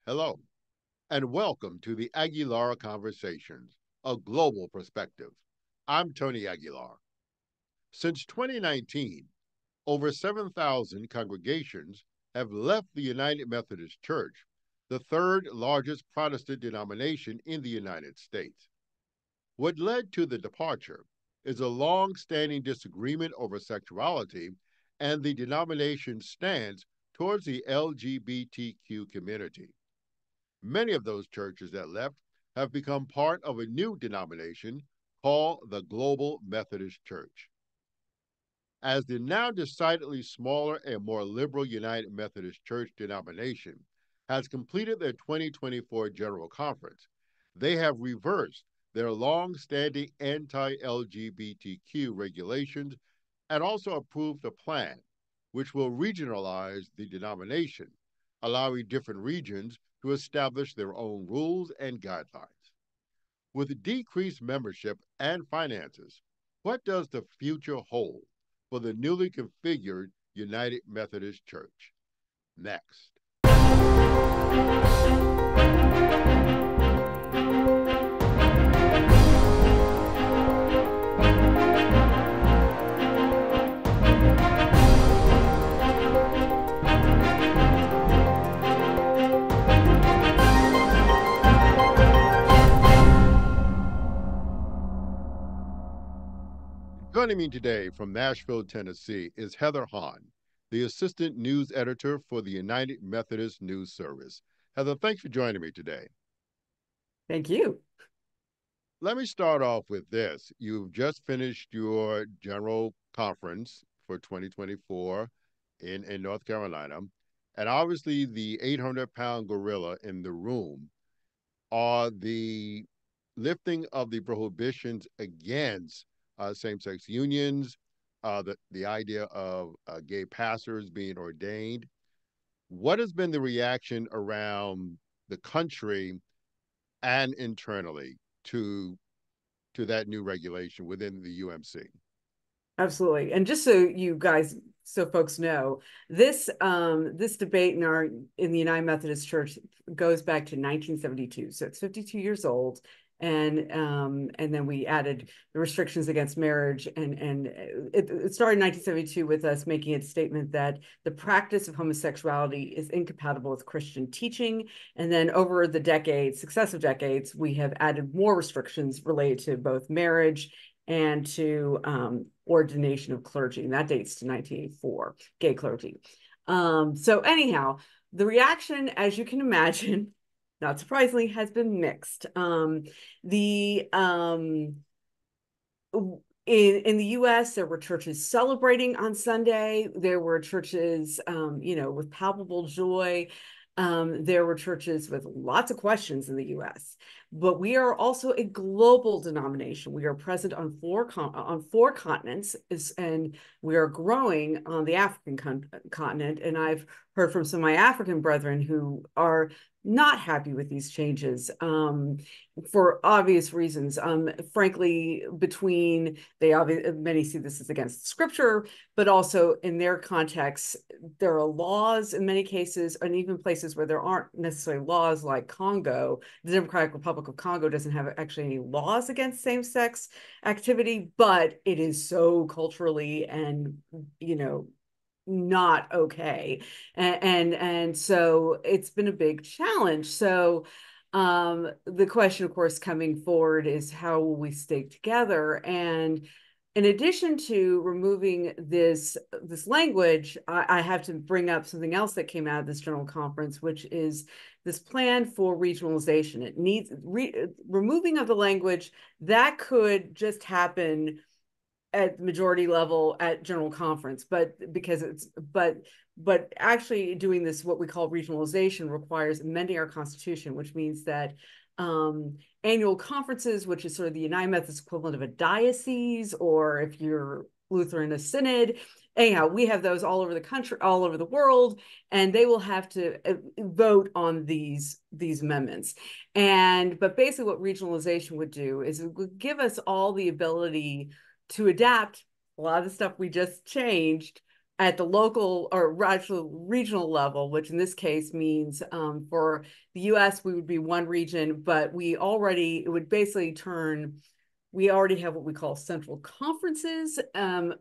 Hello, and welcome to the Aguilar Conversations, a global perspective. I'm Tony Aguilar. Since 2019, over 7,000 congregations have left the United Methodist Church, the third largest Protestant denomination in the United States. What led to the departure is a long standing disagreement over sexuality and the denomination's stance towards the LGBTQ community. Many of those churches that left have become part of a new denomination called the Global Methodist Church. As the now decidedly smaller and more liberal United Methodist Church denomination has completed their 2024 General Conference, they have reversed their long standing anti LGBTQ regulations and also approved a plan which will regionalize the denomination, allowing different regions to establish their own rules and guidelines. With decreased membership and finances, what does the future hold for the newly configured United Methodist Church? Next. Joining me today from Nashville, Tennessee is Heather Hahn, the Assistant News Editor for the United Methodist News Service. Heather, thanks for joining me today. Thank you. Let me start off with this. You've just finished your general conference for 2024 in North Carolina, and obviously the 800-pound gorilla in the room are the lifting of the prohibitions against same-sex unions, the idea of gay pastors being ordained. What has been the reaction around the country and internally to that new regulation within the UMC? Absolutely. And just so folks know, this debate in the United Methodist Church goes back to 1972. So it's 52 years old. And then we added the restrictions against marriage, and it started in 1972 with us making a statement that the practice of homosexuality is incompatible with Christian teaching. And then over the successive decades, we have added more restrictions related to both marriage and to ordination of clergy, and that dates to 1984, gay clergy. So anyhow, the reaction, as you can imagine, not surprisingly, has been mixed. In the U.S., there were churches celebrating on Sunday. There were churches, with palpable joy. There were churches with lots of questions in the U.S., but we are also a global denomination. We are present on four continents, and we are growing on the African continent. And I've heard from some of my African brethren who are not happy with these changes for obvious reasons. Frankly, many see this as against scripture, but also in their context, there are laws in many cases, and even places where there aren't necessarily laws, like Congo. The Democratic Republic of Congo doesn't have actually any laws against same-sex activity, but it is so culturally and, not okay. And so it's been a big challenge. So the question, of course, coming forward is, how will we stay together? And in addition to removing this language, I have to bring up something else that came out of this general conference, which is this plan for regionalization. It needs removing of the language that could just happen at the majority level at general conference, but actually doing this, what we call regionalization, requires amending our constitution, which means that annual conferences, which is sort of the United Methodist equivalent of a diocese, or if you're Lutheran, a synod. Anyhow, we have those all over the country, all over the world, and they will have to vote on these amendments. But basically what regionalization would do is it would give us all the ability to adapt a lot of the stuff we just changed at the local or actually regional level, which in this case means for the US, we would be one region, but it would basically turn, we already have what we call central conferences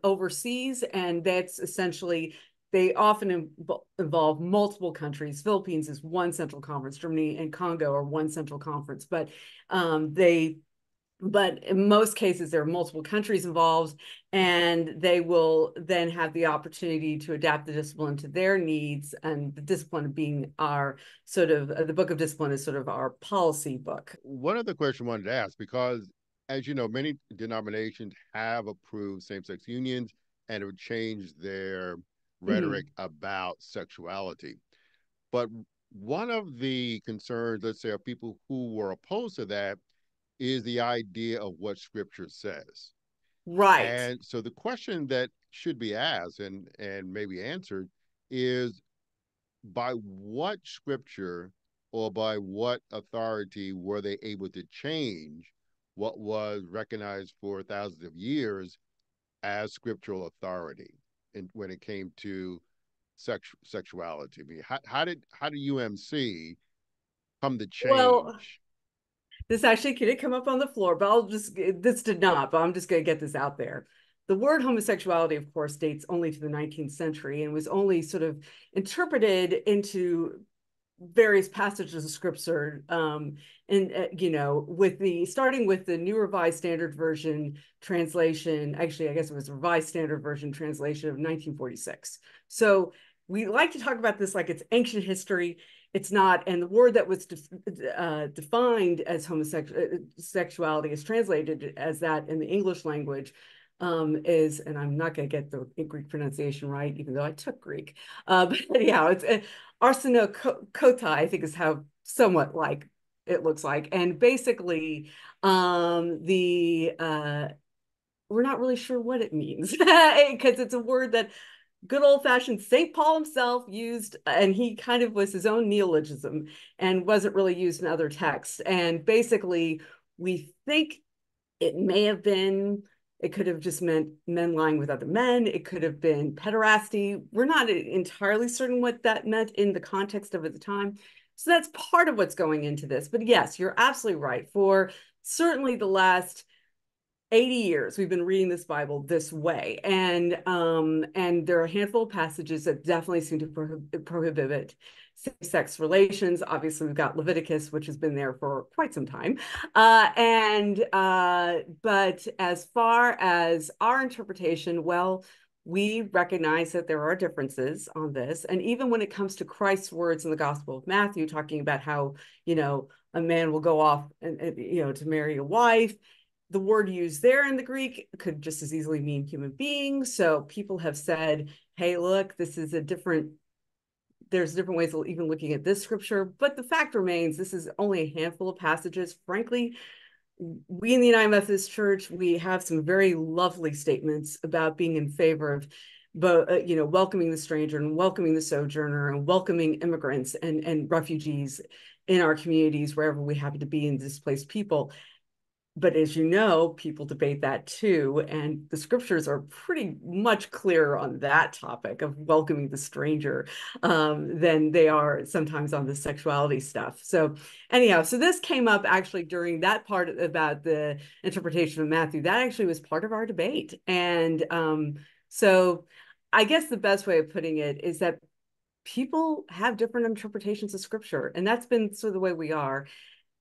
overseas, and that's essentially, they often involve multiple countries. Philippines is one central conference, Germany and Congo are one central conference, but but in most cases, there are multiple countries involved, and they will then have the opportunity to adapt the discipline to their needs. And the discipline being our sort of, the book of discipline is sort of our policy book. One other question I wanted to ask, because as you know, many denominations have approved same-sex unions and have changed their rhetoric about sexuality. But one of the concerns, let's say, of people who were opposed to that is the idea of what scripture says. Right. And so the question that should be asked and maybe answered is, by what scripture or by what authority were they able to change what was recognized for thousands of years as scriptural authority and when it came to sexuality? I mean, how did UMC come to Well, change? this actually could come up on the floor, but this did not, but I'm just going to get this out there. The word homosexuality, of course, dates only to the 19th century and was only sort of interpreted into various passages of scripture, and starting with the New Revised Standard Version translation. Actually, I guess it was Revised Standard Version translation of 1946. So we like to talk about this like it's ancient history. It's not, and the word that was defined as homosexuality is translated as that in the English language, is, and I'm not going to get the Greek pronunciation right, even though I took Greek. But yeah, it's arsenokoitai, I think is how somewhat like it looks like. And basically, we're not really sure what it means because it's a word that good old-fashioned St. Paul himself used, and he kind of was his own neologism and wasn't really used in other texts. And basically, we think it could have just meant men lying with other men. It could have been pederasty. We're not entirely certain what that meant in the context of at the time. So that's part of what's going into this. But yes, you're absolutely right. For certainly the last 80 years we've been reading this Bible this way, and there are a handful of passages that definitely seem to prohibit same-sex relations. Obviously, we've got Leviticus, which has been there for quite some time, but as far as our interpretation, well, we recognize that there are differences on this. And even when it comes to Christ's words in the Gospel of Matthew, talking about how, a man will go off and to marry a wife, the word used there in the Greek could just as easily mean human being. So people have said, hey, look, there's different ways of even looking at this scripture. But the fact remains, this is only a handful of passages. Frankly, we in the United Methodist Church, we have some very lovely statements about being in favor of welcoming the stranger and welcoming the sojourner and welcoming immigrants and refugees in our communities, wherever we happen to be, in displaced people. But as you know, people debate that too. And the scriptures are pretty much clearer on that topic of welcoming the stranger than they are sometimes on the sexuality stuff. So anyhow, so this came up actually during that part about the interpretation of Matthew. That actually was part of our debate. And so I guess the best way of putting it is that people have different interpretations of scripture. And that's been sort of the way we are.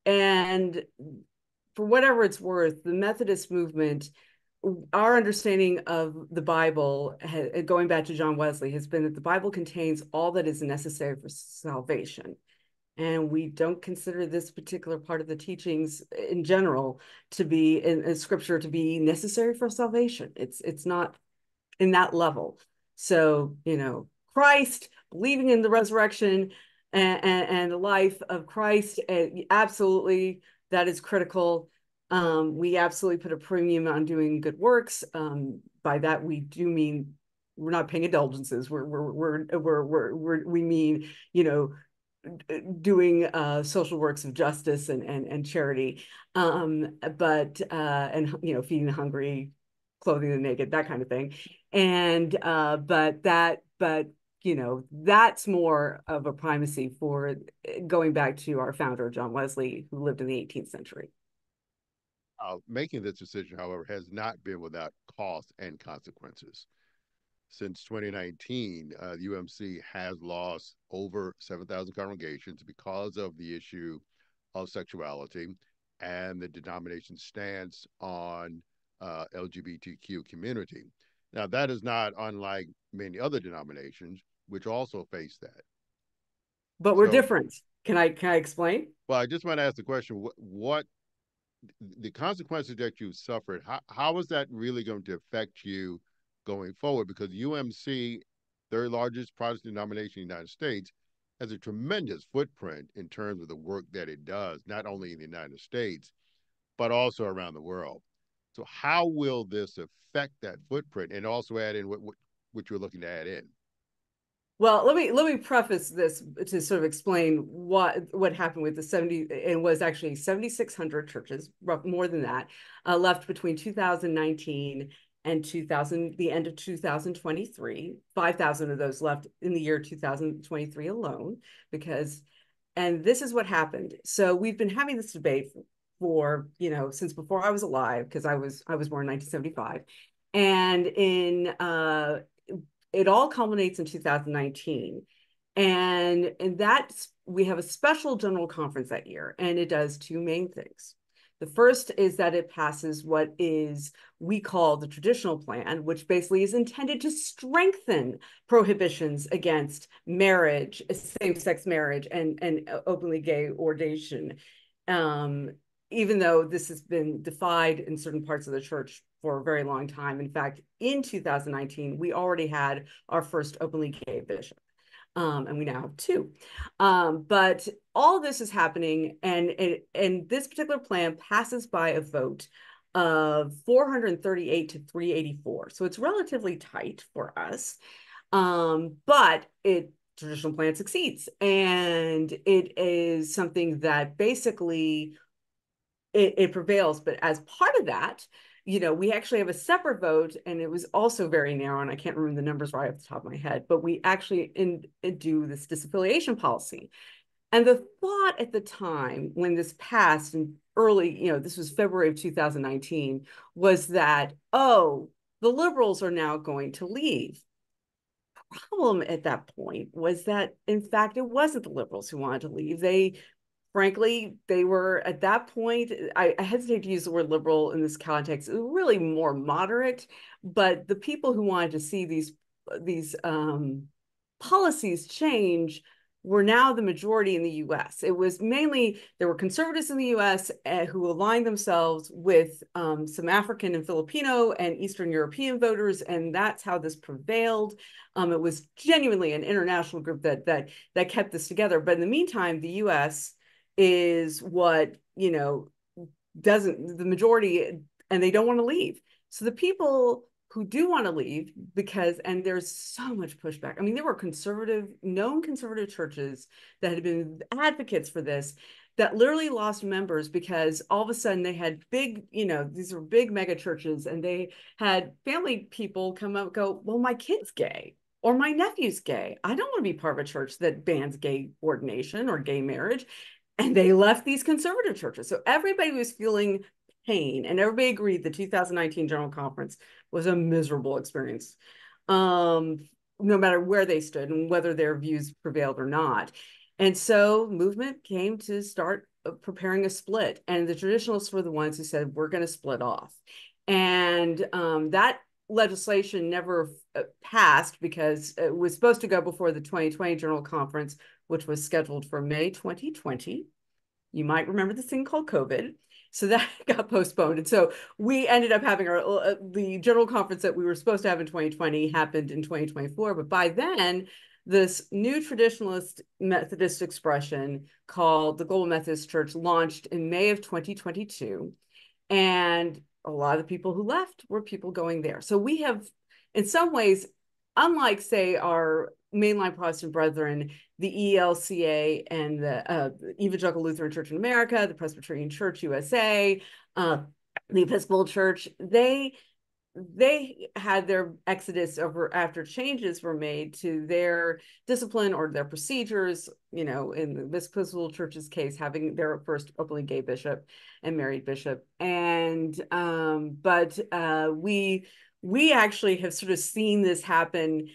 And for whatever it's worth, the Methodist movement, our understanding of the Bible, going back to John Wesley, has been that the Bible contains all that is necessary for salvation. And we don't consider this particular part of the teachings in general to be in scripture to be necessary for salvation. It's not in that level. So, Christ, believing in the resurrection and the life of Christ, absolutely, that is critical. We absolutely put a premium on doing good works. By that, we do mean we're not paying indulgences. We mean, doing social works of justice and charity, but feeding the hungry, clothing the naked, that kind of thing. And but that's more of a primacy for going back to our founder, John Wesley, who lived in the 18th century. Making this decision, however, has not been without cost and consequences. Since 2019, UMC has lost over 7,000 congregations because of the issue of sexuality and the denomination's stance on LGBTQ community. Now, that is not unlike many other denominations, which also face that. But we're So, different. Can I explain? well, I just want to ask the question: what the consequences that you've suffered? How is that really going to affect you going forward? Because UMC, third largest Protestant denomination in the United States, has a tremendous footprint in terms of the work that it does, not only in the United States but also around the world. So, how will this affect that footprint, and also add in what you're looking to add in? Well, let me preface this to sort of explain what happened with the 70. It was actually 7,600 churches, more than that, left between 2019 and 2000, the end of 2023. 5,000 of those left in the year 2023 alone, and this is what happened. So we've been having this debate for since before I was alive, because I was born in 1975, and in it all culminates in 2019. And that's, we have a special general conference that year, and it does two main things. The first is that it passes what is we call the traditional plan, which basically is intended to strengthen prohibitions against marriage, same-sex marriage, and openly gay ordination. Even though this has been defied in certain parts of the church for a very long time. In fact, in 2019, we already had our first openly gay bishop. And we now have two. But all this is happening, and this particular plan passes by a vote of 438 to 384. So it's relatively tight for us. But traditional plan succeeds. And it is something that basically it prevails. But as part of that, we actually have a separate vote, and it was also very narrow, and I can't remember the numbers right off the top of my head, but we actually do this disaffiliation policy. And the thought at the time when this passed in early, this was February of 2019, was that, oh, the liberals are now going to leave. The problem at that point was that, in fact, it wasn't the liberals who wanted to leave. Frankly, they were at that point, I hesitate to use the word liberal in this context, really more moderate, but the people who wanted to see these policies change were now the majority in the US. It was mainly, there were conservatives in the US who aligned themselves with some African and Filipino and Eastern European voters, and that's how this prevailed. It was genuinely an international group that kept this together. But in the meantime, the US is what doesn't, the majority, and they don't want to leave. So the people who do want to leave, and there's so much pushback. I mean, there were known conservative churches that had been advocates for this that literally lost members because all of a sudden they had big, these were big mega churches, and they had family people come up and go, well, my kid's gay or my nephew's gay. I don't want to be part of a church that bans gay ordination or gay marriage. And they left these conservative churches. So everybody was feeling pain, and everybody agreed the 2019 General Conference was a miserable experience, no matter where they stood and whether their views prevailed or not. And so movement came to start preparing a split. And the traditionalists were the ones who said, we're going to split off. And that legislation never passed because it was supposed to go before the 2020 General Conference, which was scheduled for May 2020. You might remember this thing called COVID. So that got postponed. And so we ended up having the general conference that we were supposed to have in 2020 happened in 2024. But by then, this new traditionalist Methodist expression called the Global Methodist Church launched in May of 2022. And a lot of the people who left were people going there. So we have, in some ways, unlike, say, our mainline Protestant brethren, the ELCA and the Evangelical Lutheran Church in America, the Presbyterian Church USA, the Episcopal Church, they they had their exodus over after changes were made to their discipline or their procedures, in the Episcopal Church's case, having their first openly gay bishop and married bishop. And but we actually have sort of seen this happen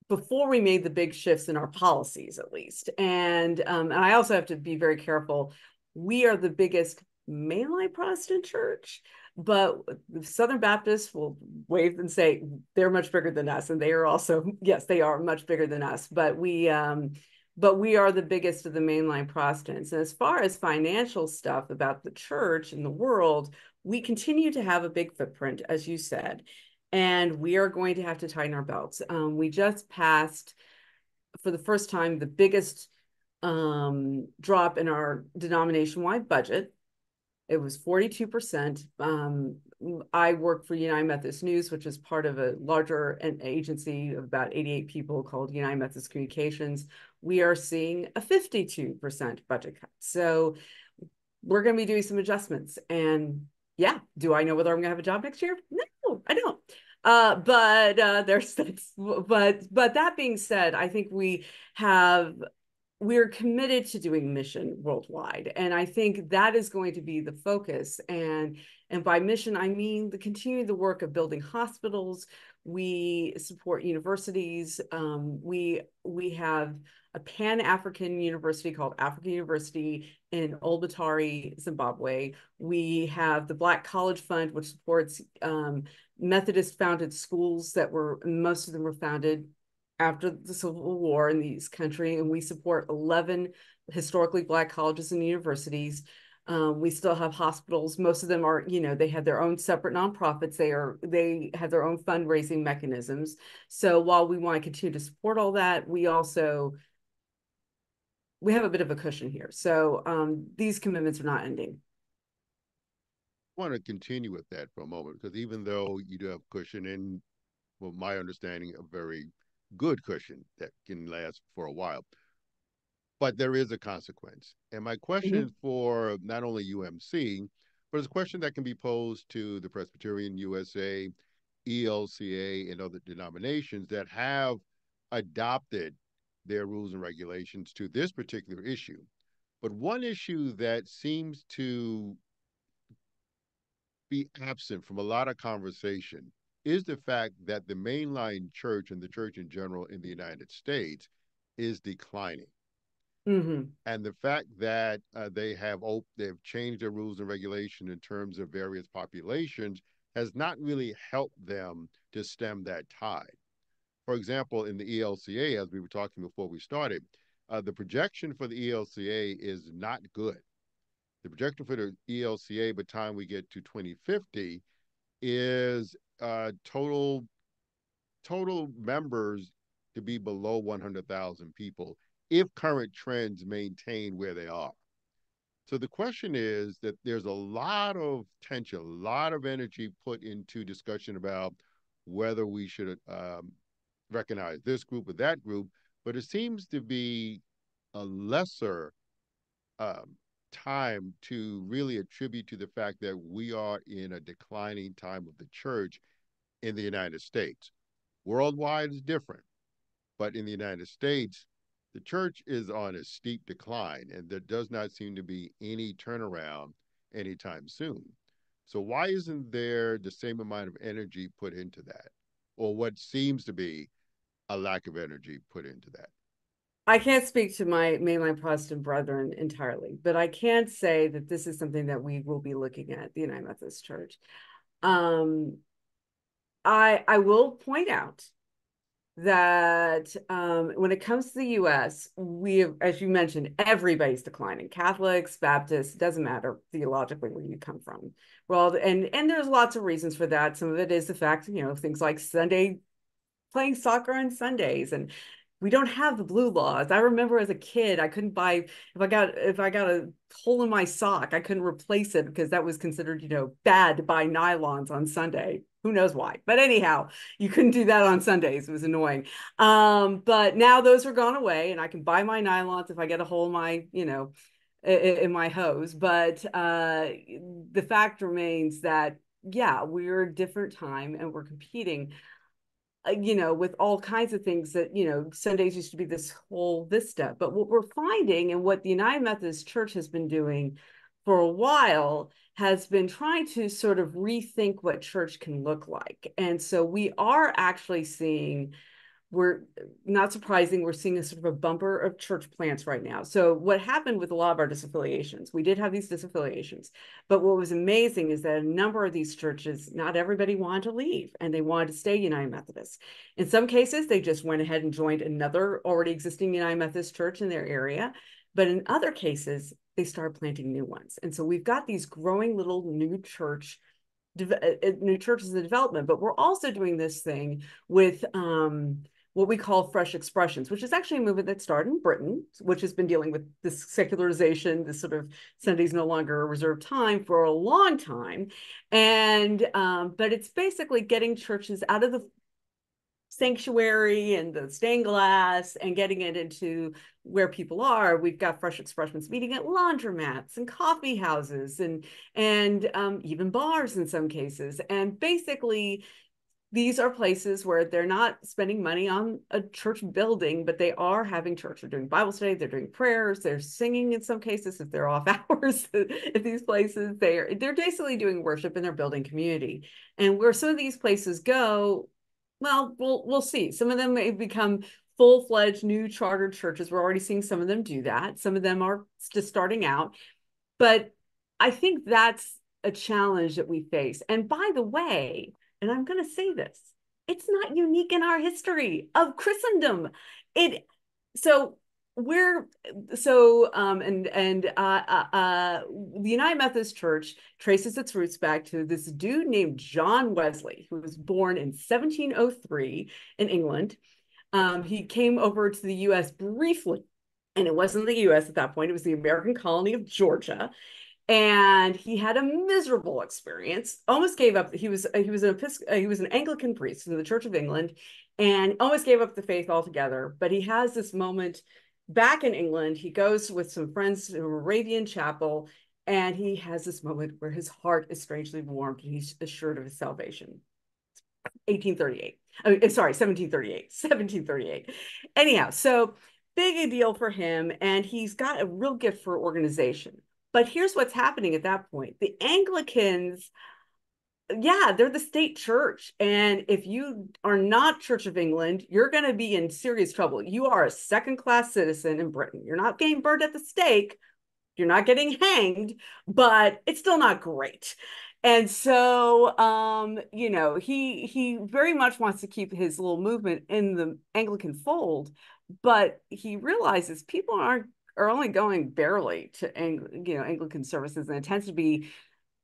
before we made the big shifts in our policies, at least. And I also have to be very careful. We are the biggest mainline Protestant church, but the Southern Baptists will wave and say they're much bigger than us, and they are also, yes, they are much bigger than us. But we are the biggest of the mainline Protestants. And as far as financial stuff about the church and the world, we continue to have a big footprint, as you said, and we are going to have to tighten our belts. We just passed, for the first time, the biggest drop in our denomination-wide budget. It was 42%. I work for United Methodist News, which is part of a larger agency of about 88 people called United Methodist Communications. We are seeing a 52% budget cut. So we're going to be doing some adjustments. And yeah, do I know whether I'm going to have a job next year? No, I don't. But that being said, I think we're committed to doing mission worldwide. And I think that is going to be the focus. And by mission, I mean continue the work of building hospitals. We support universities. We have a Pan-African university called African University in Olbatari, Zimbabwe. We have the Black College Fund, which supports Methodist founded schools most of them were founded after the Civil War in this country, and we support 11 historically Black colleges and universities. We still have hospitals. Most of them are, they have their own separate nonprofits. They have their own fundraising mechanisms. So while we want to continue to support all that, we have a bit of a cushion here. So these commitments are not ending. I want to continue with that for a moment, because even though you do have cushion, and well, my understanding, a very good cushion that can last for a while, but there is a consequence. And my question for not only UMC, but it's a question that can be posed to the Presbyterian USA, ELCA, and other denominations that have adopted their rules and regulations to this particular issue. But one issue that seems to be absent from a lot of conversation is the fact that the mainline church and the church in general in the United States is declining. And the fact that they've changed their rules and regulation in terms of various populations has not really helped them to stem that tide. For example, in the ELCA, as we were talking before we started, the projection for the ELCA is not good. The projection for the ELCA by the time we get to 2050 is total members to be below 100,000 people if current trends maintain where they are. So the question is that there's a lot of tension, a lot of energy put into discussion about whether we should recognize this group or that group, but it seems to be a lesser time to really attribute to the fact that we are in a declining time of the church in the United States. Worldwide is different, but in the United States, the church is on a steep decline, and there does not seem to be any turnaround anytime soon. So why isn't there the same amount of energy put into that, or what seems to be a lack of energy put into that? I can't speak to my mainline Protestant brethren entirely, but I can say that this is something that we will be looking at the United Methodist Church. I will point out that when it comes to the U.S., we have, as you mentioned, everybody's declining. Catholics, Baptists, doesn't matter theologically where you come from. Well, and there's lots of reasons for that. Some of it is the fact, things like playing soccer on Sundays, and we don't have the blue laws. I remember as a kid, I couldn't buy, if I got a hole in my sock, I couldn't replace it because that was considered, bad to buy nylons on Sunday. Who knows why? But anyhow, you couldn't do that on Sundays. It was annoying. But now those are gone away, and I can buy my nylons if I get a hole in my, in my hose. But the fact remains that yeah, we're a different time and we're competing, with all kinds of things that, Sundays used to be this whole vista. But what we're finding and what the United Methodist Church has been doing for a while has been trying to sort of rethink what church can look like. And so we are actually seeing, we're not surprising, we're seeing a sort of a bumper of church plants right now. So what happened with a lot of our disaffiliations, we did have these disaffiliations, but what was amazing is that a number of these churches, not everybody wanted to leave and they wanted to stay United Methodist. In some cases, they just went ahead and joined another already existing United Methodist church in their area. But in other cases, they started planting new ones. And so we've got these growing little new churches in development, but we're also doing this thing with what we call fresh expressions, which is actually a movement that started in Britain, which has been dealing with this secularization, this sort of Sunday's no longer a reserved time for a long time. And but it's basically getting churches out of the sanctuary and the stained glass and getting it into where people are. We've got fresh expressions meeting at laundromats and coffee houses and even bars in some cases. And basically, these are places where they're not spending money on a church building, but they are having church. They're doing Bible study, they're doing prayers, they're singing in some cases if they're off hours at these places. They're basically doing worship and they're building community. And where some of these places go, well, we'll see. Some of them may become full-fledged new chartered churches. We're already seeing some of them do that. Some of them are just starting out. But I think that's a challenge that we face. And by the way, and I'm going to say this, it's not unique in our history of Christendom. It so we're so the United Methodist Church traces its roots back to this dude named John Wesley, who was born in 1703 in England. He came over to the U.S. briefly, and it wasn't the U.S. at that point; it was the American colony of Georgia. And he had a miserable experience. Almost gave up. He was an Anglican priest in the Church of England, and almost gave up the faith altogether. But he has this moment back in England. He goes with some friends to a Moravian chapel, and he has this moment where his heart is strangely warmed, and he's assured of his salvation. 1838. I mean, sorry, 1738. 1738. Anyhow, so big a deal for him, and he's got a real gift for organization. But here's what's happening at that point. The Anglicans, yeah, they're the state church. And if you are not Church of England, you're going to be in serious trouble. You are a second-class citizen in Britain. You're not getting burned at the stake. You're not getting hanged, but it's still not great. And so, he very much wants to keep his little movement in the Anglican fold, but he realizes people are only going barely to Anglican services, and it tends to be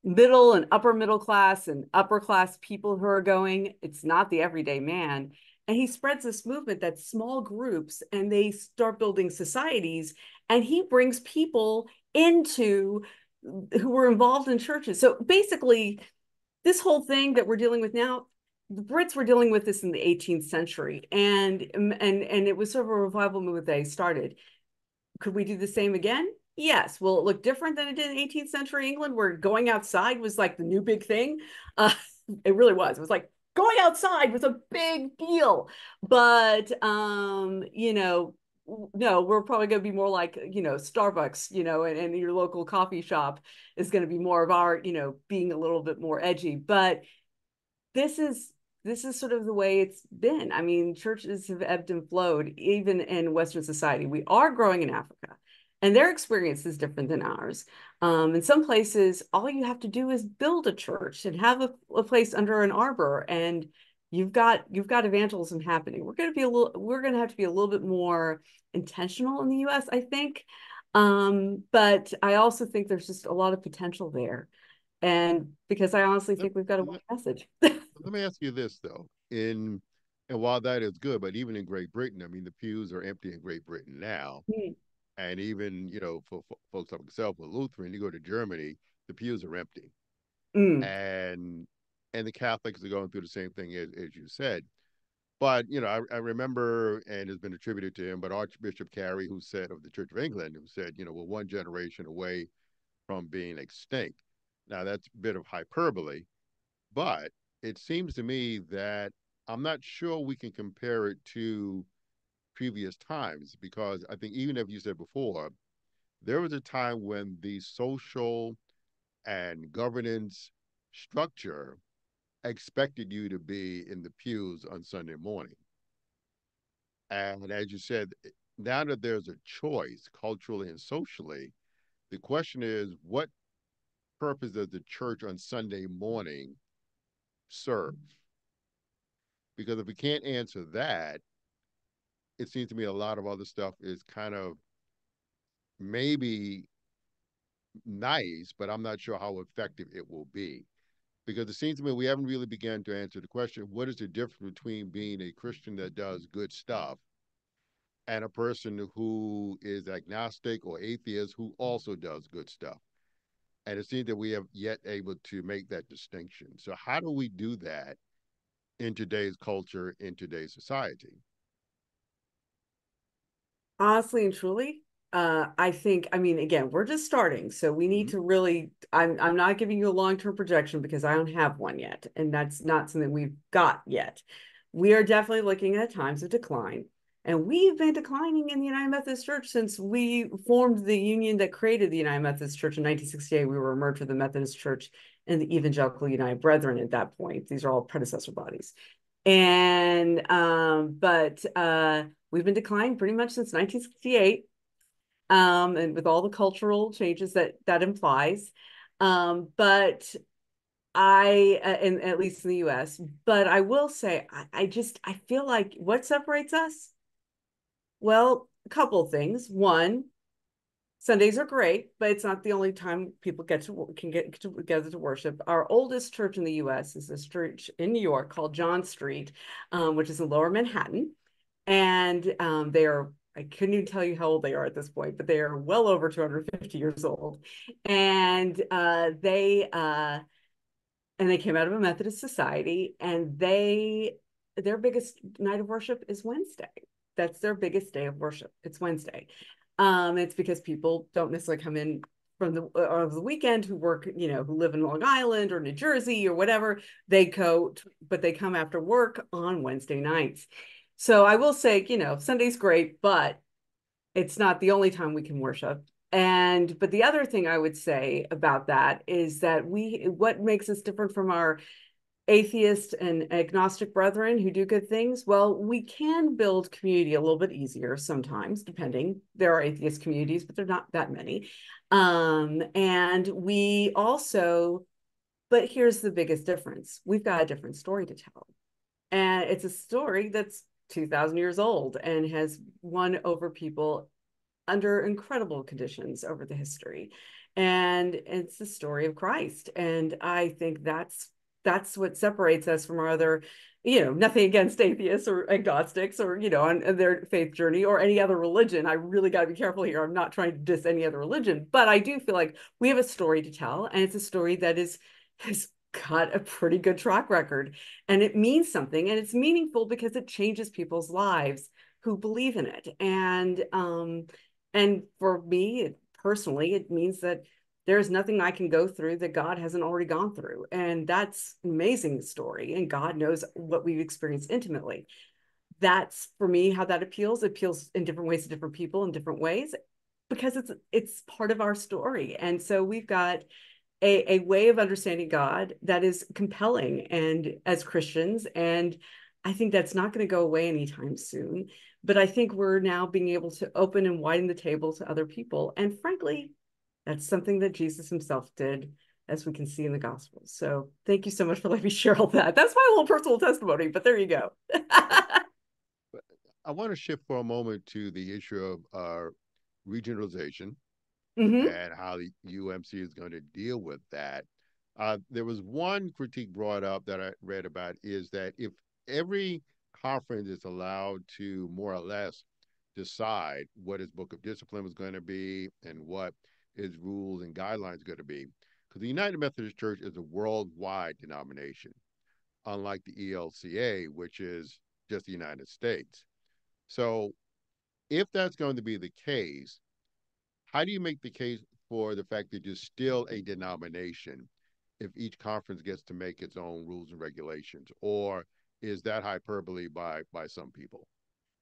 middle and upper middle class and upper class people who are going. It's not the everyday man. And he spreads this movement that's small groups and they start building societies, and he brings people into who were involved in churches. So basically, this whole thing that we're dealing with now, the Brits were dealing with this in the 18th century, and it was sort of a revival movement they started. Could we do the same again? Yes. Will it look different than it did in 18th century England, where going outside was like the new big thing? Uh, it really was. It was like going outside was a big deal. But no, we're probably going to be more like, Starbucks, and your local coffee shop is going to be more of our, being a little bit more edgy. But this is sort of the way it's been. I mean, churches have ebbed and flowed, even in Western society. We are growing in Africa, and their experience is different than ours. In some places, all you have to do is build a church and have a place under an arbor, and you've got evangelism happening. We're going to have to be a little bit more intentional in the U.S., I think. But I also think there's just a lot of potential there. And because I honestly Let, think we've got a let, message. let me ask you this though. And while that is good, but even in Great Britain, I mean, the pews are empty in Great Britain now. Mm, And even, for folks like myself with Lutheran, you go to Germany, the pews are empty. mm, And the Catholics are going through the same thing as you said. But, I remember, and it's been attributed to him, but Archbishop Carey, who said of the Church of England, who said, we're one generation away from being extinct. Now, that's a bit of hyperbole, But it seems to me that I'm not sure we can compare it to previous times because I think even if you said before, there was a time when the social and governance structure expected you to be in the pews on Sunday morning. And as you said, now that there's a choice culturally and socially, the question is what purpose does the church on Sunday morning serve? Because if we can't answer that, it seems to me a lot of other stuff is kind of maybe nice, but I'm not sure how effective it will be. Because it seems to me we haven't really begun to answer the question what is the difference between being a Christian that does good stuff and a person who is agnostic or atheist who also does good stuff? And it seems that we have yet able to make that distinction. So, how do we do that in today's culture, in today's society? Honestly and truly, I think, I mean, again, we're just starting, so we need Mm-hmm. to really, I'm not giving you a long-term projection because I don't have one yet, and that's not something we've got yet. We are definitely looking at times of decline, and we've been declining in the United Methodist Church since we formed the union that created the United Methodist Church in 1968. We were merged with the Methodist Church and the Evangelical United Brethren at that point. These are all predecessor bodies. And but we've been declining pretty much since 1968, and with all the cultural changes that that implies. But and at least in the US, but I will say, I feel like what separates us? Well, a couple of things. One, Sundays are great, but it's not the only time people can get together to worship. Our oldest church in the U.S. is a church in New York called John Street, which is in Lower Manhattan, and they are. I couldn't even tell you how old they are at this point, but they are well over 250 years old, and they came out of a Methodist society, and their biggest night of worship is Wednesday. That's their biggest day of worship. It's Wednesday. It's because people don't necessarily come in from the weekend who work, who live in Long Island or New Jersey or whatever. But they come after work on Wednesday nights. So I will say, Sunday's great, but it's not the only time we can worship. But the other thing I would say about that is that what makes us different from our atheist and agnostic brethren who do good things, well, we can build community a little bit easier sometimes, depending. There are atheist communities, but they're not that many. And we also, but here's the biggest difference. We've got a different story to tell. And it's a story that's 2,000 years old and has won over people under incredible conditions over the history. And it's the story of Christ. And I think that's what separates us from our other, nothing against atheists or agnostics or, on their faith journey or any other religion. I really got to be careful here. I'm not trying to diss any other religion, but I do feel like we have a story to tell, and it's a story that has got a pretty good track record, and it means something, and it's meaningful because it changes people's lives who believe in it. And for me personally, it means that there's nothing I can go through that God hasn't already gone through. And that's an amazing story. And God knows what we've experienced intimately. That's for me how that appeals. It appeals in different ways to different people in different ways because it's part of our story. And so we've got a way of understanding God that is compelling and as Christians. And I think that's not going to go away anytime soon. But I think we're now being able to open and widen the table to other people. And frankly, that's something that Jesus himself did, as we can see in the Gospels. So thank you so much for letting me share all that. That's my little personal testimony, but there you go. But I want to shift for a moment to the issue of regionalization Mm-hmm. and how the UMC is going to deal with that. There was one critique brought up that I read about is that if every conference is allowed to more or less decide what his book of discipline was going to be and what his rules and guidelines are going to be, because the United Methodist Church is a worldwide denomination, unlike the ELCA, which is just the United States. So if that's going to be the case, how do you make the case for the fact that you're still a denomination if each conference gets to make its own rules and regulations, or is that hyperbole by some people?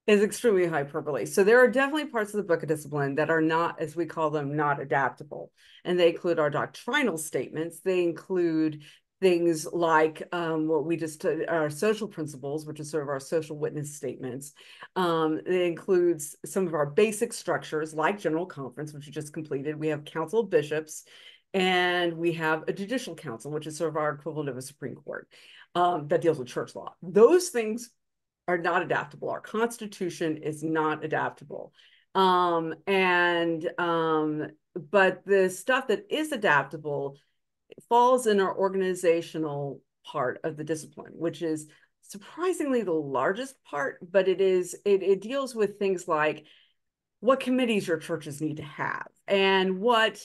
Is extremely hyperbole. So there are definitely parts of the book of discipline that are not, as we call them, not adaptable. And they include our doctrinal statements. They include things like what we just, our social principles, which is sort of our social witness statements. It includes some of our basic structures like General Conference, which we just completed. We have Council of Bishops, and we have a Judicial Council, which is sort of our equivalent of a Supreme Court that deals with church law. Those things are not adaptable. Our Constitution is not adaptable. But the stuff that is adaptable falls in our organizational part of the discipline, which is surprisingly the largest part, but it deals with things like what committees your churches need to have and what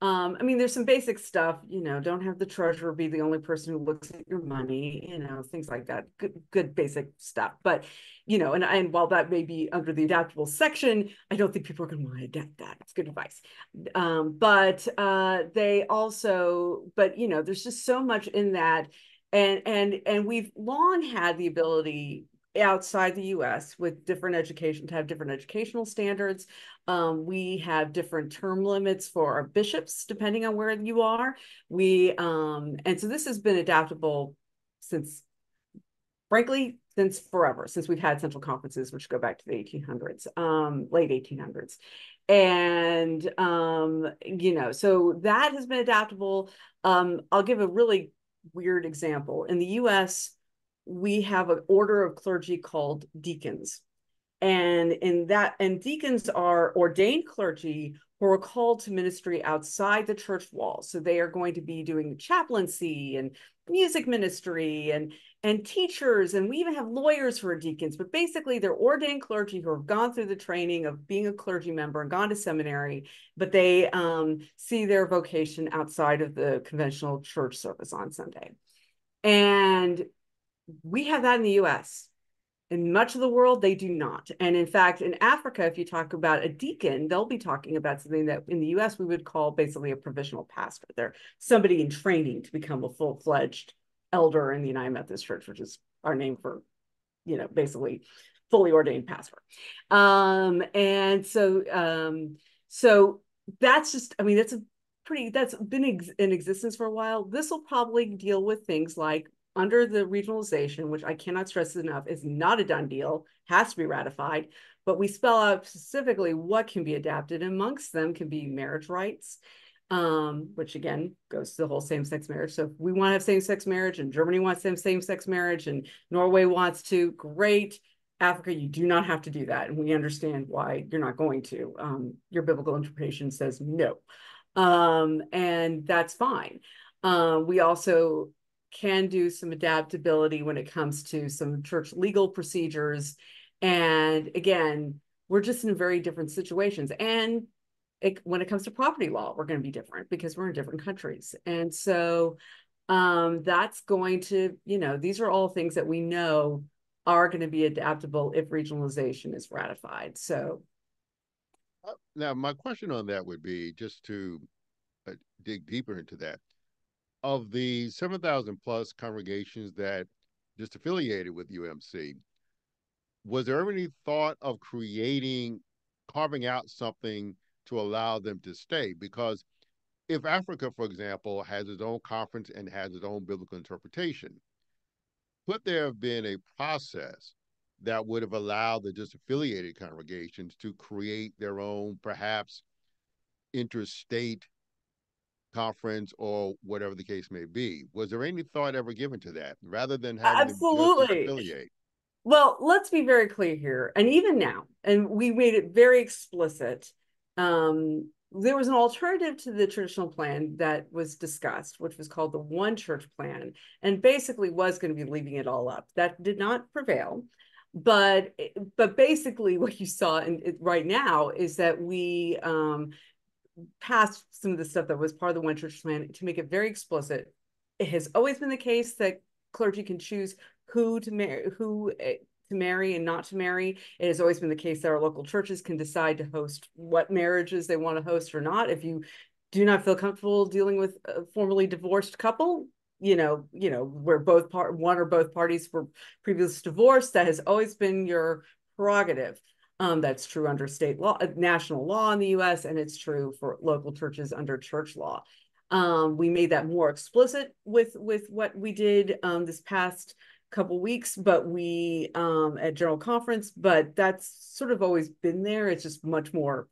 I mean, there's some basic stuff, don't have the treasurer be the only person who looks at your money, things like that. Good basic stuff. But, and while that may be under the adaptable section, I don't think people are going to want to adapt that. It's good advice. There's just so much in that. And we've long had the ability outside the US with different education to have different educational standards. We have different term limits for our bishops, depending on where you are. And so this has been adaptable frankly, since forever, since we've had central conferences, which go back to the 1800s, late 1800s. And, so that has been adaptable. I'll give a really weird example. In the US, we have an order of clergy called deacons. And deacons are ordained clergy who are called to ministry outside the church walls. So they are going to be doing chaplaincy and music ministry and teachers, and we even have lawyers who are deacons, but basically they're ordained clergy who have gone through the training of being a clergy member and gone to seminary, but they see their vocation outside of the conventional church service on Sunday. And we have that in the US. In much of the world, they do not. And in fact, in Africa, if you talk about a deacon, they'll be talking about something that in the US we would call basically a provisional pastor. They're somebody in training to become a full-fledged elder in the United Methodist Church, which is our name for, basically fully ordained pastor. So that's just, I mean, that's been in existence for a while. This will probably deal with things like under the regionalization, which I cannot stress enough, is not a done deal, has to be ratified, but we spell out specifically what can be adapted. Amongst them can be marriage rights, which again goes to the whole same-sex marriage. So if we want to have same-sex marriage and Germany wants same-sex marriage and Norway wants to, great. Africa, you do not have to do that. And we understand why you're not going to. Your biblical interpretation says no. And that's fine. We also can do some adaptability when it comes to some church legal procedures. And again, we're just in very different situations. And when it comes to property law, we're going to be different because we're in different countries. And so that's going to, these are all things that we know are going to be adaptable if regionalization is ratified. So now my question on that would be just to dig deeper into that. Of the 7,000 plus congregations that just affiliated with UMC, was there ever any thought of carving out something to allow them to stay? Because if Africa, for example, has its own conference and has its own biblical interpretation, could there have been a process that would have allowed the disaffiliated congregations to create their own, perhaps, interstate conference or whatever the case may be? Was there any thought ever given to that rather than having them just absolutely. disaffiliate? Well, let's be very clear here. And even now, and we made it very explicit, there was an alternative to the traditional plan that was discussed, which was called the One Church Plan, and basically was going to be leaving it all up. That did not prevail. But basically what you saw right now is that we passed some of the stuff that was part of the One Church Plan to make it very explicit. It has always been the case that clergy can choose who to marry and not to marry. It has always been the case that our local churches can decide to host what marriages they want to host or not. If you do not feel comfortable dealing with a formerly divorced couple, where one or both parties were previously divorced, that has always been your prerogative. That's true under state law, national law in the U.S., and it's true for local churches under church law. We made that more explicit with what we did this past couple weeks, but we at General Conference, but that's sort of always been there. It's just much more.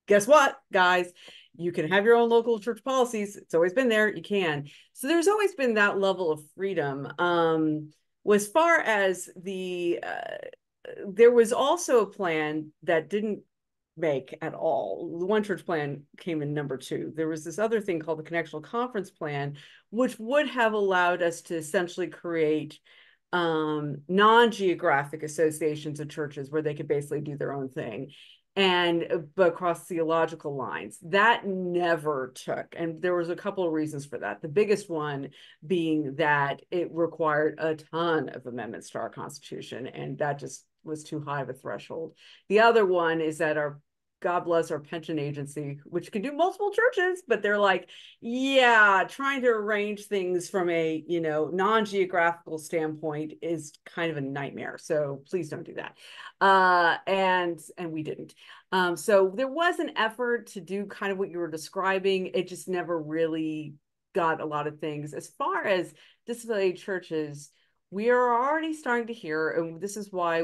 Guess what, guys? You can have your own local church policies. It's always been there. You can. So there's always been that level of freedom. As far as there was also a plan that didn't make at all. The One Church plan came in number 2. There was this other thing called the Connectional Conference Plan, which would have allowed us to essentially create non-geographic associations of churches where they could basically do their own thing, but across theological lines. That never took, and there was a couple of reasons for that. The biggest one being that it required a ton of amendments to our Constitution, and that just was too high of a threshold. The other one is that God bless our pension agency, which can do multiple churches, but they're like, yeah, trying to arrange things from a, non-geographical standpoint is kind of a nightmare. So please don't do that. And we didn't. So there was an effort to do kind of what you were describing. It just never really got a lot of things. As far as disaffiliated churches, we are already starting to hear, and this is why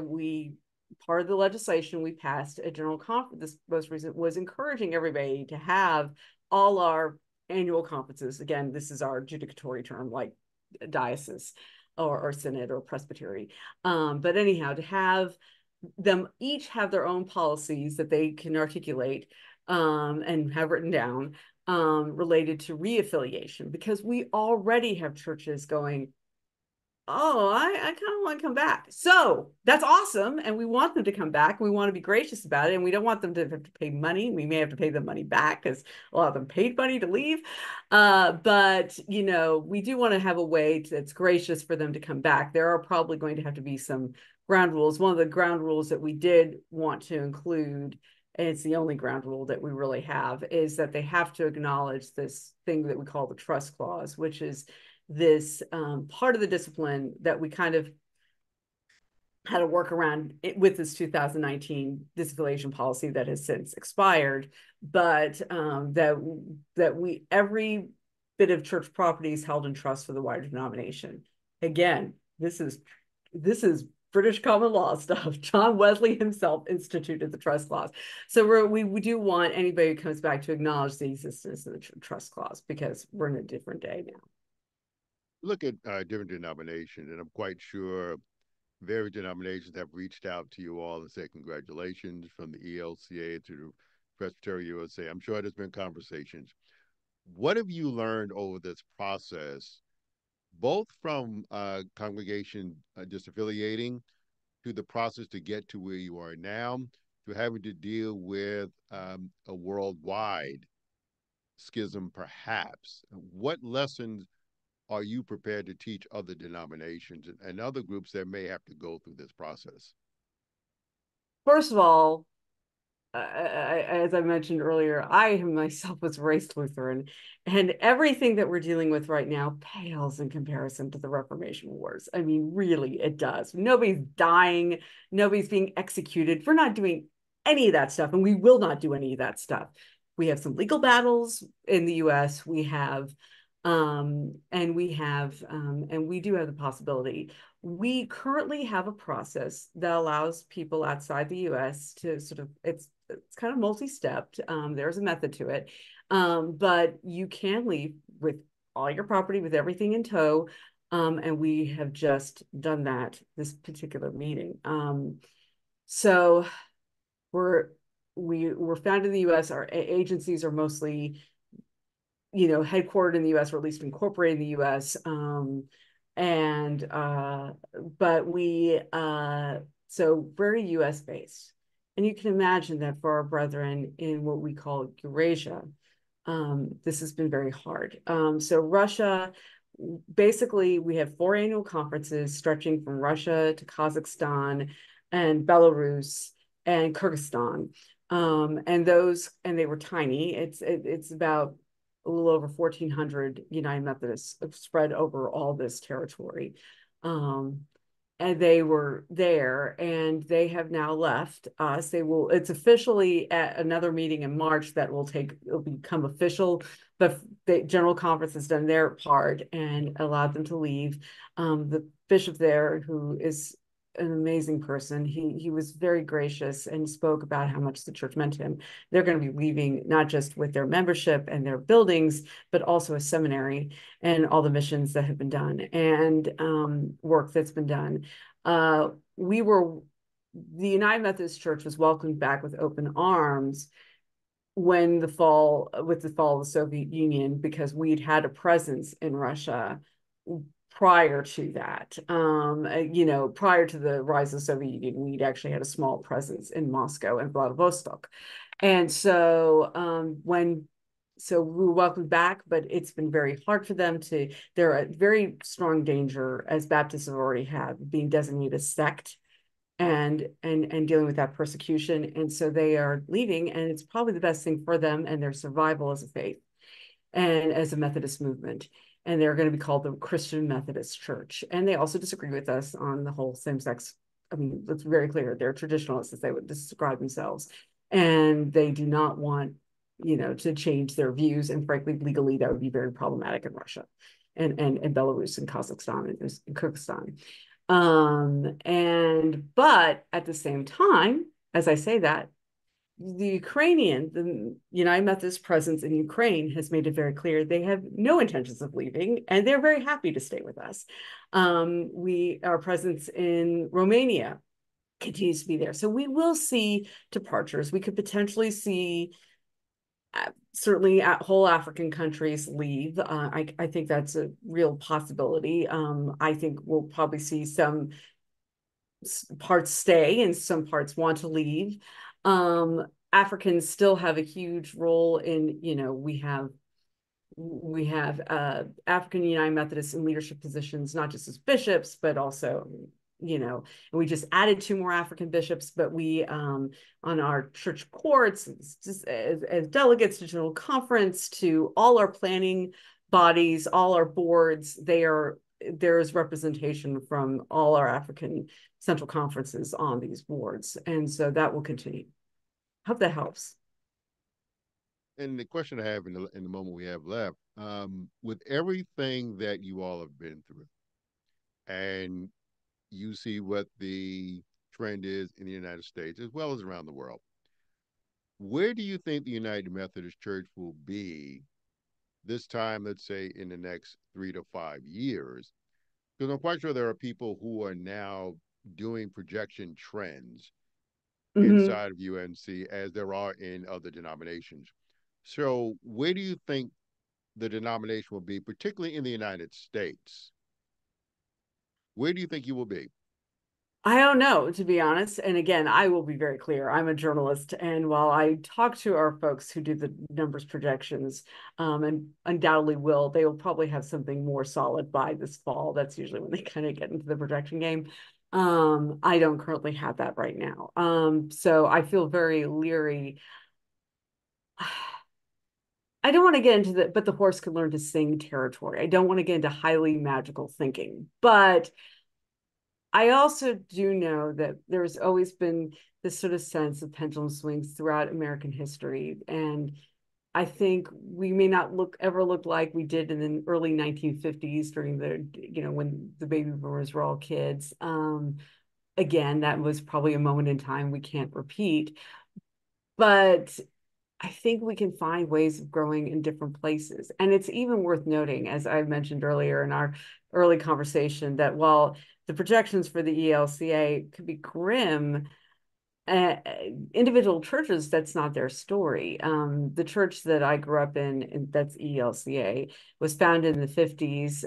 part of the legislation we passed at General Conference, this most recent, was encouraging everybody to have all our annual conferences. Again, this is our judicatory term, like diocese or synod or presbytery. But anyhow, to have them each have their own policies that they can articulate and have written down related to reaffiliation, because we already have churches going, oh, I kind of want to come back. So that's awesome. And we want them to come back. We want to be gracious about it. And we don't want them to have to pay money. We may have to pay them money back because a lot of them paid money to leave. But, we do want to have a way that's gracious for them to come back. There are probably going to have to be some ground rules. One of the ground rules that we did want to include, and it's the only ground rule that we really have, is that they have to acknowledge this thing that we call the trust clause, which is this part of the discipline that we kind of had to work around with this 2019 disaffiliation policy that has since expired, but that every bit of church property is held in trust for the wider denomination. Again, this is British common law stuff. John Wesley himself instituted the trust clause. So we do want anybody who comes back to acknowledge the existence of the trust clause, because we're in a different day now. Look at different denominations, and I'm quite sure various denominations have reached out to you all and said congratulations, from the ELCA to the Presbyterian USA. I'm sure there's been conversations. What have you learned over this process, both from congregation disaffiliating to the process to get to where you are now, to having to deal with a worldwide schism, perhaps? What lessons are you prepared to teach other denominations and other groups that may have to go through this process? First of all, as I mentioned earlier, I myself was raised Lutheran, and everything that we're dealing with right now pales in comparison to the Reformation Wars. I mean, really, it does. Nobody's dying. Nobody's being executed. We're not doing any of that stuff, and we will not do any of that stuff. We have some legal battles in the U.S. And we do have the possibility. We currently have a process that allows people outside the U.S. to it's kind of multi-stepped. There's a method to it, but you can leave with all your property, with everything in tow, and we have just done that this particular meeting. So we're founded in the U.S. Our agencies are mostly headquartered in the U.S., or at least incorporated in the U.S. But so very U.S. based. And you can imagine that for our brethren in what we call Eurasia, this has been very hard. So Russia, basically, we have 4 annual conferences stretching from Russia to Kazakhstan and Belarus and Kyrgyzstan. And they were tiny. It's about a little over 1,400 United Methodists spread over all this territory. Um, and they were there, and they have now left us. It's officially at another meeting in March that it'll become official. The General Conference has done their part and allowed them to leave. The bishop there, who is an amazing person, he was very gracious and spoke about how much the church meant to him. They're going to be leaving not just with their membership and their buildings, but also a seminary and all the missions that have been done and work that's been done. Uh, the United Methodist Church was welcomed back with open arms with the fall of the Soviet Union, because we'd had a presence in Russia prior to that. Prior to the rise of the Soviet Union, we'd actually had a small presence in Moscow and Vladivostok. And so we were welcomed back, but it's been very hard for them they're at very strong danger, as Baptists have already had, being designated a sect and dealing with that persecution. And so they are leaving, and it's probably the best thing for them and their survival as a faith and as a Methodist movement. And they're going to be called the Christian Methodist Church. And they also disagree with us on the whole same-sex. I mean, it's very clear. They're traditionalists, as they would describe themselves. And they do not want, to change their views. And frankly, legally, that would be very problematic in Russia and Belarus and Kazakhstan and Kyrgyzstan. But at the same time, as I say that, the United Methodist presence in Ukraine has made it very clear they have no intentions of leaving, and they're very happy to stay with us. Our presence in Romania continues to be there. So we will see departures. We could potentially see certainly whole African countries leave. I think that's a real possibility. I think we'll probably see some parts stay and some parts want to leave. Africans still have a huge role in, we have African United Methodists in leadership positions, not just as bishops, but also, and we just added 2 more African bishops, but we, on our church courts, just as delegates to General Conference, to all our planning bodies, all our boards, there's representation from all our African central conferences on these boards. And so that will continue. Hope that helps. And the question I have in the moment we have left, with everything that you all have been through, and you see what the trend is in the United States as well as around the world, where do you think the United Methodist Church will be this time, let's say in the next 3 to 5 years? Because I'm quite sure there are people who are now doing projection trends inside of UMC as there are in other denominations. So, where do you think the denomination will be, particularly in the United States? Where do you think you will be? I don't know, to be honest. And again, I will be very clear. I'm a journalist. And while I talk to our folks who do the numbers projections, and undoubtedly they will probably have something more solid by this fall. That's usually when they kind of get into the projection game. I don't currently have that right now. So I feel very leery. I don't want to get into but the horse can learn to sing territory. I don't want to get into highly magical thinking, but I also do know that there's always been this sort of sense of pendulum swings throughout American history. And I think we may not ever look like we did in the early 1950s during when the baby boomers were all kids. Again, that was probably a moment in time we can't repeat. But I think we can find ways of growing in different places. And it's even worth noting, as I mentioned earlier in our early conversation, that while the projections for the ELCA could be grim, individual churches, that's not their story. The church that I grew up in, and that's ELCA, was founded in the 50s.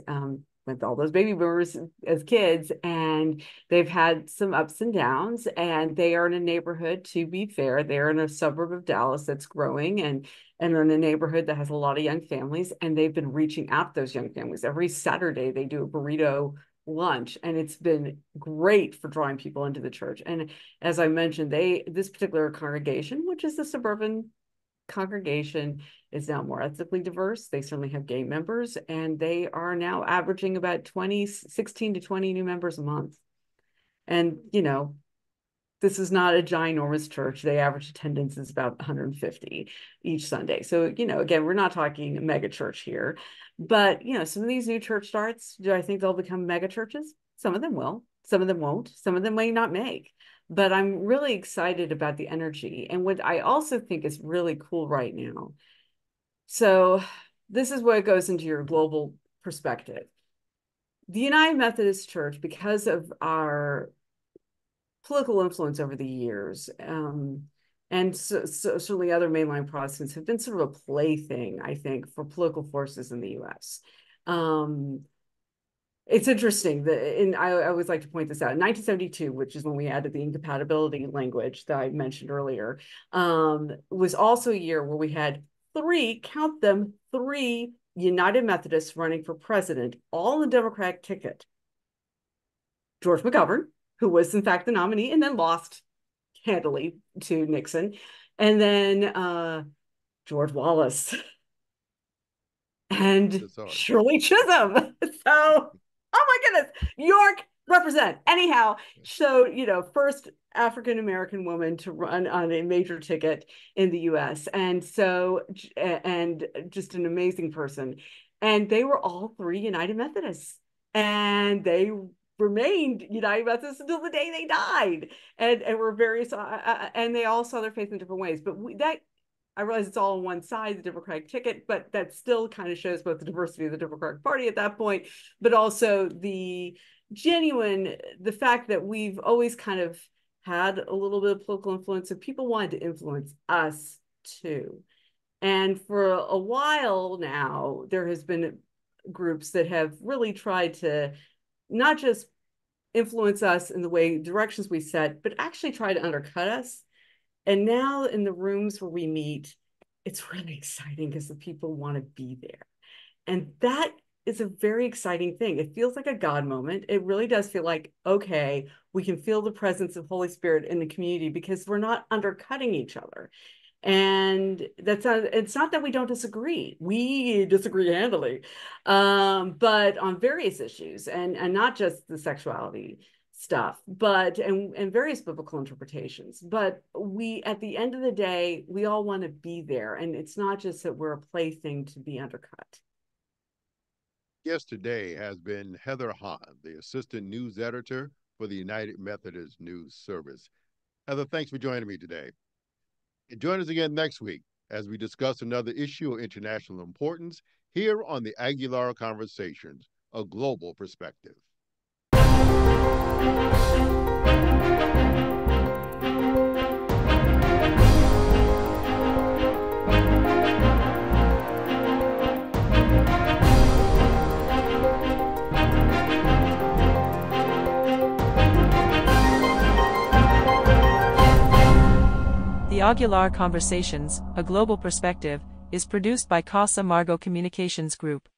With all those baby boomers as kids, and they've had some ups and downs, and they are in a neighborhood, to be fair, they're in a suburb of Dallas that's growing, and they're in a neighborhood that has a lot of young families, and they've been reaching out to those young families. Every Saturday they do a burrito lunch, and it's been great for drawing people into the church. And as I mentioned, this particular congregation, which is the suburban congregation is now more ethnically diverse. They certainly have gay members, and they are now averaging about 16 to 20 new members a month. And, this is not a ginormous church. They average attendance is about 150 each Sunday. So, again, we're not talking a mega church here, but, some of these new church starts, do I think they'll become mega churches? Some of them will, some of them won't, some of them may not make, but I'm really excited about the energy. And what I also think is really cool right now. So this is what goes into your global perspective. The United Methodist Church, because of our political influence over the years, and certainly other mainline Protestants have been sort of a plaything, I think, for political forces in the U.S. It's interesting that, I always like to point this out, in 1972, which is when we added the incompatibility language that I mentioned earlier, was also a year where we had count them, three United Methodists running for president, all on the Democratic ticket. George McGovern, who was in fact the nominee and then lost handily to Nixon, and then George Wallace and Shirley Chisholm. So, oh my goodness, York represent. Anyhow, so, first African-American woman to run on a major ticket in the US. And so, and just an amazing person. And they were all three United Methodists. And they remained United Methodists until the day they died. And were various, and they all saw their faith in different ways. But I realize it's all on one side, the Democratic ticket, but that still kind of shows both the diversity of the Democratic Party at that point, but also the fact that we've always kind of had a little bit of political influence, and people wanted to influence us too. And for a while now, there has been groups that have really tried to not just influence us in the directions we set, but actually try to undercut us. And now in the rooms where we meet, it's really exciting because the people want to be there. And that is a very exciting thing. It feels like a God moment. It really does feel like, okay, we can feel the presence of Holy Spirit in the community because we're not undercutting each other. And it's not that we don't disagree. We disagree handily, but on various issues and not just the sexuality stuff, but and various biblical interpretations. But at the end of the day, we all want to be there. And it's not just that we're a plaything to be undercut. Guest today has been Heather Hahn, the Assistant News Editor for the United Methodist News Service. Heather, thanks for joining me today. And join us again next week as we discuss another issue of international importance here on the Aguilar Conversations, a global perspective. The Aguilar Conversations, a global perspective, is produced by Casa Margo Communications Group.